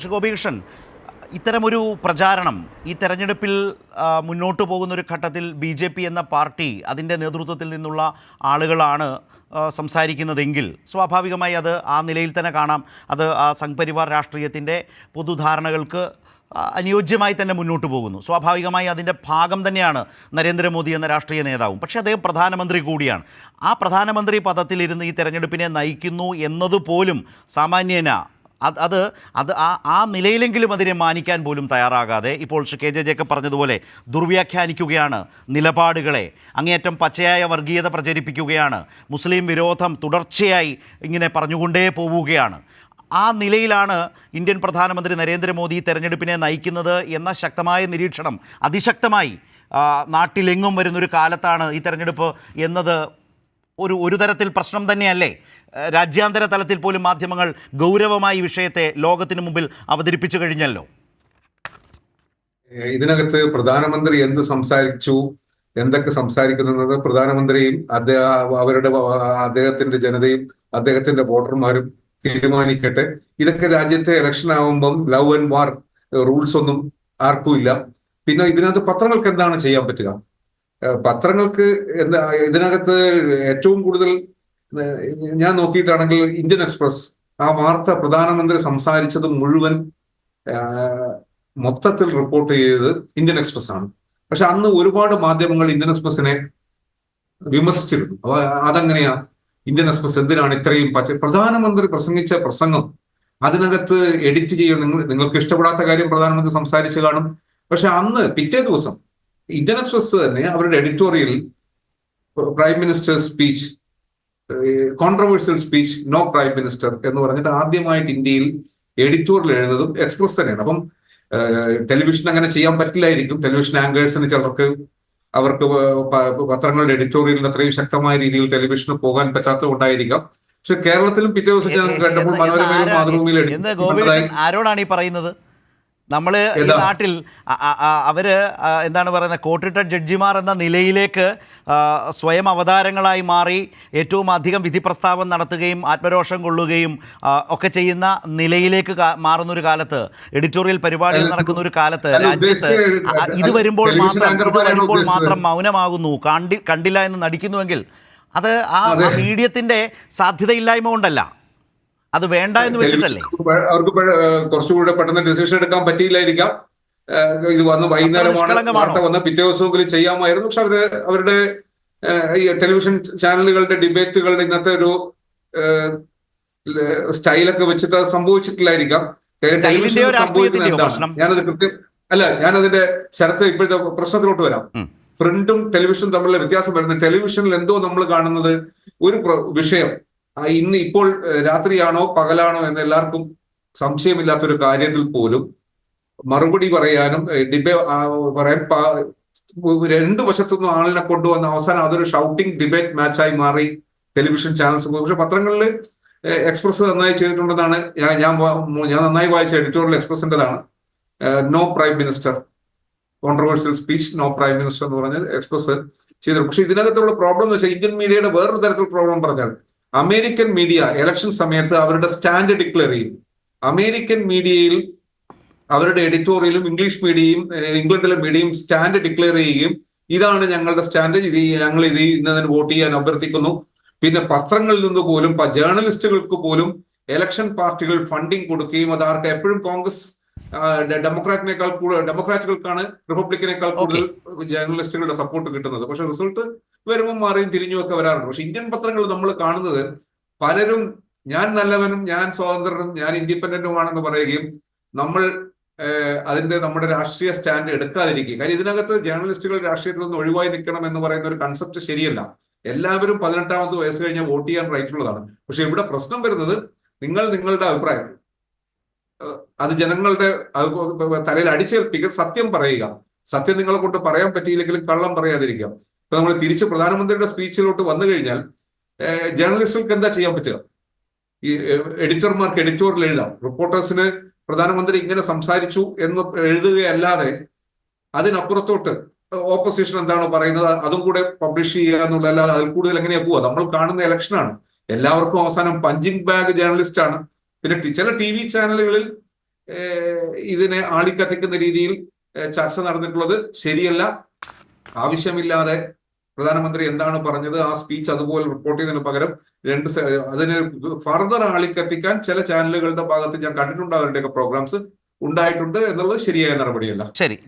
ശ്രീ ഗോപികൃഷ്ണൻ, ഇത്തരമൊരു പ്രചാരണം ഈ തെരഞ്ഞെടുപ്പിൽ മുന്നോട്ട് പോകുന്നൊരു ഘട്ടത്തിൽ ബി ജെ പി എന്ന പാർട്ടി അതിൻ്റെ നേതൃത്വത്തിൽ നിന്നുള്ള ആളുകളാണ് സംസാരിക്കുന്നതെങ്കിൽ സ്വാഭാവികമായി അത് ആ നിലയിൽ തന്നെ കാണാം. അത് ആ സംഘ്പരിവാർ രാഷ്ട്രീയത്തിൻ്റെ പൊതുധാരണകൾക്ക് അനുയോജ്യമായി തന്നെ മുന്നോട്ട് പോകുന്നു. സ്വാഭാവികമായി അതിൻ്റെ ഭാഗം തന്നെയാണ് നരേന്ദ്രമോദി എന്ന രാഷ്ട്രീയ നേതാവും. പക്ഷേ അദ്ദേഹം പ്രധാനമന്ത്രി കൂടിയാണ്. ആ പ്രധാനമന്ത്രി പദത്തിലിരുന്ന് ഈ തെരഞ്ഞെടുപ്പിനെ നയിക്കുന്നു എന്നതുപോലും സാമാന്യേന ആ നിലയിലെങ്കിലും അതിനെ മാനിക്കാൻ പോലും തയ്യാറാകാതെ ഇപ്പോൾ ശ്രീ കെ ജെ ജേക്കബ് പറഞ്ഞതുപോലെ ദുർവ്യാഖ്യാനിക്കുകയാണ് നിലപാടുകളെ, അങ്ങേയറ്റം പച്ചയായ വർഗീയത പ്രചരിപ്പിക്കുകയാണ്, മുസ്ലിം വിരോധം തുടർച്ചയായി ഇങ്ങനെ പറഞ്ഞുകൊണ്ടേ പോവുകയാണ്. ആ നിലയിലാണ് ഇന്ത്യൻ പ്രധാനമന്ത്രി നരേന്ദ്രമോദി തെരഞ്ഞെടുപ്പിനെ നയിക്കുന്നത് എന്ന ശക്തമായ നിരീക്ഷണം അതിശക്തമായി നാട്ടിലെങ്ങും വരുന്നൊരു കാലത്താണ് ഈ തെരഞ്ഞെടുപ്പ് എന്നത് ഒരു തരത്തിൽ പ്രശ്നം തന്നെയല്ലേ? രാജ്യാന്തര തലത്തിൽ പോലും മാധ്യമങ്ങൾ ഗൗരവമായി വിഷയത്തെ ലോകത്തിന് മുമ്പിൽ അവതരിപ്പിച്ചു കഴിഞ്ഞല്ലോ. ഇതിനകത്ത് പ്രധാനമന്ത്രി എന്ത് സംസാരിച്ചു, എന്തൊക്കെ സംസാരിക്കുന്നത് പ്രധാനമന്ത്രിയും അദ്ദേഹത്തിന്റെ ജനതയും അദ്ദേഹത്തിന്റെ വോട്ടർമാരും തീരുമാനിക്കട്ടെ. ഇതൊക്കെ രാജ്യത്തെ ഇലക്ഷൻ ആവുമ്പം ലവ് ആൻഡ് വാർ റൂൾസ് ഒന്നും ആർക്കും ഇല്ല. പിന്നെ ഇതിനകത്ത് പത്രങ്ങൾക്ക് എന്താണ് ചെയ്യാൻ പറ്റുക? പത്രങ്ങൾക്ക് എന്താ ഇതിനകത്ത് ഏറ്റവും കൂടുതൽ ഞാൻ നോക്കിയിട്ടാണെങ്കിൽ ഇന്ത്യൻ എക്സ്പ്രസ് ആ വാർത്ത പ്രധാനമന്ത്രി സംസാരിച്ചത് മുഴുവൻ മൊത്തത്തിൽ റിപ്പോർട്ട് ചെയ്തത് ഇന്ത്യൻ എക്സ്പ്രസ് ആണ്. പക്ഷെ അന്ന് ഒരുപാട് മാധ്യമങ്ങൾ ഇന്ത്യൻ എക്സ്പ്രസിനെ വിമർശിച്ചിരുന്നു. അപ്പൊ അതെങ്ങനെയാ? ഇന്ത്യൻ എക്സ്പ്രസ് എന്തിനാണ് ഇത്രയും പ്രധാനമന്ത്രി പ്രസംഗിച്ച പ്രസംഗം അതിനകത്ത് എഡിറ്റ് ചെയ്യും. നിങ്ങൾക്ക് ഇഷ്ടപ്പെടാത്ത കാര്യം പ്രധാനമന്ത്രി സംസാരിച്ചു കാണും. പക്ഷെ അന്ന് പിറ്റേ ദിവസം ഇന്ത്യൻ എക്സ്പ്രസ് തന്നെ അവരുടെ editorial prime minister speech, controversial speech, no prime minister എന്ന് പറഞ്ഞിട്ട് ആദ്യമായിട്ട് ഇന്ത്യയിൽ എഡിറ്റോറിയൽ എഴുതുന്നതും എക്സ്പ്രസ് തന്നെയാണ്. അപ്പം ടെലിവിഷൻ അങ്ങനെ ചെയ്യാൻ പറ്റില്ലായിരിക്കും. ടെലിവിഷൻ ആങ്കേഴ്സിന് അവർക്ക് പത്രങ്ങളുടെ എഡിറ്റോറിയലിന് അത്രയും ശക്തമായ രീതിയിൽ ടെലിവിഷന് പോകാൻ പറ്റാത്തത് കൊണ്ടായിരിക്കാം. പക്ഷെ കേരളത്തിലും പിറ്റേ ദിവസം ഞാൻ കണ്ടപ്പോൾ മനോരമയിലും മാതൃഭൂമിയിലും ആരോടാണ് ഈ പറയുന്നത്? നമ്മൾ ഈ നാട്ടിൽ എന്താണ് പറയുന്നത്, കോട്ടിട്ട ജഡ്ജിമാർ എന്ന നിലയിലേക്ക് സ്വയം അവതാരങ്ങളായി മാറി ഏറ്റവും അധികം വിധി പ്രസ്താവന നടത്തുകയും ആത്മരോഷം കൊള്ളുകയും ഒക്കെ ചെയ്യുന്ന നിലയിലേക്ക് മാറുന്നൊരു കാലത്ത്, എഡിറ്റോറിയൽ പരിപാടികൾ നടക്കുന്ന ഒരു കാലത്ത് രാജ്യത്ത് ഇത് വരുമ്പോൾ മാത്രം മൗനമാകുന്നു, കണ്ടില്ല എന്ന് നടിക്കുന്നുവെങ്കിൽ അത് ആ മീഡിയത്തിന്റെ സാധ്യതയില്ലായ്മ കൊണ്ടല്ല, അത് വേണ്ട എന്ന് വെച്ചിട്ടല്ലേ? അവർക്ക് കുറച്ചുകൂടെ പെട്ടെന്ന് ഡിസിഷൻ എടുക്കാൻ പറ്റിയില്ലായിരിക്കാം. ഇത് വന്ന് വൈകുന്നേരമാണ് വാർത്ത വന്ന് പിറ്റേ ദിവസമെങ്കിലും ചെയ്യാമായിരുന്നു. പക്ഷെ അവരുടെ ഈ ടെലിവിഷൻ ചാനലുകളുടെ ഡിബേറ്റുകളുടെ ഇന്നത്തെ ഒരു സ്റ്റൈലൊക്കെ വെച്ചിട്ട് അത് സംഭവിച്ചിട്ടില്ലായിരിക്കാം. ടെലിവിഷൻ സംഭവിക്കുന്നത് എന്താണ്? ഞാനതിന്റെ ശരത്ത് ഇപ്പോഴത്തെ പ്രശ്നത്തിലോട്ട് വരാം. പ്രിന്റും ടെലിവിഷനും തമ്മിലുള്ള വ്യത്യാസം വരുന്നത്, ടെലിവിഷനിൽ എന്തോ നമ്മൾ കാണുന്നത് ഒരു വിഷയം ഇന്ന് ഇപ്പോൾ രാത്രിയാണോ പകലാണോ എന്ന് എല്ലാവർക്കും സംശയമില്ലാത്തൊരു കാര്യത്തിൽ പോലും മറുപടി പറയാനും പറയാൻ രണ്ടു വശത്തുനിന്നും ആളിനെ കൊണ്ടുവന്ന അവസാനം അതൊരു ഷൗട്ടിംഗ് ഡിബേറ്റ് മാച്ചായി മാറി ടെലിവിഷൻ ചാനൽസ്. പക്ഷെ പത്രങ്ങളിൽ എക്സ്പ്രസ് നന്നായി ചെയ്തിട്ടുണ്ടെന്നാണ് ഞാൻ നന്നായി വായിച്ച എഡിറ്റോറിയൽ എക്സ്പ്രസിൻ്റെതാണ്. No prime minister, controversial speech, no prime minister എന്ന് പറഞ്ഞാൽ എക്സ്പ്രസ് ചെയ്തിട്ടുണ്ട്. പക്ഷെ ഇതിനകത്തുള്ള പ്രോബ്ലം എന്ന് വെച്ചാൽ ഇന്ത്യൻ മീഡിയയുടെ വേറൊരു തരത്തിലുള്ള പ്രോബ്ലം പറഞ്ഞാൽ, അമേരിക്കൻ മീഡിയ ഇലക്ഷൻ സമയത്ത് അവരുടെ സ്റ്റാൻഡ് ഡിക്ലെയർ ചെയ്യും. അമേരിക്കൻ മീഡിയയിൽ അവരുടെ എഡിറ്റോറിയലും ഇംഗ്ലീഷ് മീഡിയയും ഇംഗ്ലണ്ടിലെ മീഡിയയും സ്റ്റാൻഡ് ഡിക്ലെയർ ചെയ്യുകയും ഇതാണ് ഞങ്ങളുടെ സ്റ്റാൻഡ്, ഞങ്ങൾ ഇന്നതിന് വോട്ട് ചെയ്യാൻ അഭ്യർത്ഥിക്കുന്നു. പിന്നെ പത്രങ്ങളിൽ നിന്ന് പോലും ജേർണലിസ്റ്റുകൾക്ക് പോലും ഇലക്ഷൻ പാർട്ടികൾ ഫണ്ടിങ് കൊടുക്കുകയും അത് ആർക്ക് എപ്പോഴും കോൺഗ്രസ് ഡെമോക്രാറ്റുകൾക്കാണ് റിപ്പബ്ലിക്കിനേക്കാൾ കൂടുതൽ ജേർണലിസ്റ്റുകളുടെ സപ്പോർട്ട് കിട്ടുന്നത്. പക്ഷെ റിസൾട്ട് വരുമ്പോൾ മാറിയും തിരിഞ്ഞും ഒക്കെ വരാറുണ്ട്. പക്ഷെ ഇന്ത്യൻ പത്രങ്ങൾ നമ്മൾ കാണുന്നത് പലരും ഞാൻ നല്ലവനും, ഞാൻ സ്വതന്ത്രനും, ഞാൻ ഇൻഡിപെൻഡന്റുമാണെന്ന് പറയുകയും നമ്മൾ നമ്മുടെ രാഷ്ട്രീയ സ്റ്റാൻഡ് എടുക്കാതിരിക്കുക. കാര്യം ഇതിനകത്ത് ജേർണലിസ്റ്റുകൾ രാഷ്ട്രീയത്തിൽ നിന്ന് ഒഴിവായി നിൽക്കണം എന്ന് പറയുന്ന ഒരു കൺസെപ്റ്റ് ശരിയല്ല. എല്ലാവരും 18ാമത്തെ വയസ്സ് കഴിഞ്ഞാൽ വോട്ട് ചെയ്യാൻ റൈറ്റ് ഉള്ളതാണ്. പക്ഷെ ഇവിടെ പ്രശ്നം വരുന്നത് നിങ്ങളുടെ അഭിപ്രായം അത് ജനങ്ങളുടെ തലയിൽ അടിച്ചേൽപ്പിക്കുക, സത്യം പറയുക. സത്യം നിങ്ങളെ കൊണ്ട് പറയാൻ പറ്റിയില്ലെങ്കിലും കള്ളം പറയാതിരിക്കുക. ഇപ്പൊ നമ്മൾ തിരിച്ച് പ്രധാനമന്ത്രിയുടെ സ്പീച്ചിലോട്ട് വന്നു കഴിഞ്ഞാൽ ജേർണലിസ്റ്റുകൾക്ക് എന്താ ചെയ്യാൻ പറ്റുക? ഈ എഡിറ്റർമാർക്ക് എഡിറ്റോറിയൽ എഴുതാം, റിപ്പോർട്ടേഴ്സിന് പ്രധാനമന്ത്രി ഇങ്ങനെ സംസാരിച്ചു എന്ന് എഴുതുകയല്ലാതെ അതിനപ്പുറത്തോട്ട് ഓപ്പോസിഷൻ എന്താണോ പറയുന്നത് അതും കൂടെ പബ്ലിഷ് ചെയ്യുക എന്നുള്ളതല്ലാതെ അതിൽ കൂടുതൽ എങ്ങനെയാ പോവുക? നമ്മൾ കാണുന്ന ഇലക്ഷനാണ്, എല്ലാവർക്കും അവസാനം പഞ്ചിങ് ബാഗ് ജേർണലിസ്റ്റ് ആണ്. പിന്നെ ചില TV ചാനലുകളിൽ ഇതിനെ ആളിക്കത്തിക്കുന്ന രീതിയിൽ ചർച്ച നടന്നിട്ടുള്ളത് ശരിയല്ല. ആവശ്യമില്ലാതെ പ്രധാനമന്ത്രി എന്താണ് പറഞ്ഞത്, ആ സ്പീച്ച് അതുപോലെ റിപ്പോർട്ട് ചെയ്യുന്നതിന് പകരം അതിന് ഫർദർ ആളിക്കത്തിക്കാൻ ചില ചാനലുകളുടെ ഭാഗത്ത് ഞാൻ കണ്ടിട്ടുണ്ട്, അവരുടെയൊക്കെ പ്രോഗ്രാംസ് ഉണ്ടായിട്ടുണ്ട് എന്നുള്ളത് ശരിയായ നടപടിയല്ല. ശരി.